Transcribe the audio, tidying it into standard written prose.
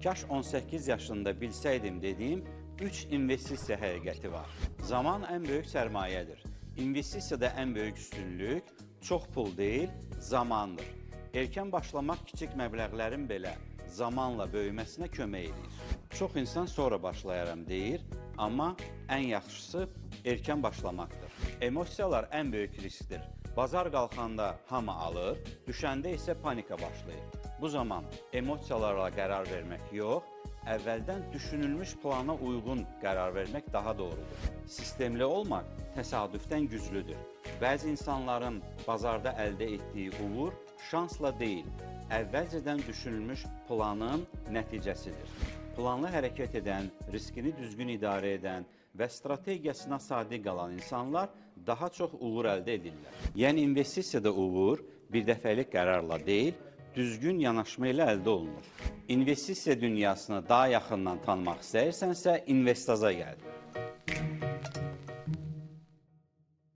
Kaş 18 yaşında bilsəydim dediyim 3 investisiya həqiqəti var. Zaman ən böyük sərmayədir. İnvestisiyada ən böyük üstünlük çox pul deyil, zamandır. Erkən başlamaq kiçik məbləğlərin belə zamanla böyüməsinə kömək edir. Çox insan sonra başlayaram deyir, amma ən yaxşısı erkən başlamaqdır. Emosiyalar ən böyük riskdir. Bazar qalxanda hamı alır, düşəndə isə panika başlayır. Bu zaman emosiyalarla qərar vermək yox, əvvəldən düşünülmüş plana uyğun qərar vermək daha doğrudur. Sistemli olmaq təsadüfdən güclüdür. Bəzi insanların bazarda əldə etdiyi uğur şansla deyil, əvvəlcədən düşünülmüş planın nəticəsidir. Planlı hərəkət edən, riskini düzgün idarə edən və strategiyasına sadiq qalan insanlar daha çox uğur əldə edirlər. Yəni investisiyada uğur bir dəfəlik qərarla deyil, düzgün yanaşma ilə əldə olunur. İnvestisiya dünyasını daha yaxından tanımaq istəyirsənsə, Investaza gəl.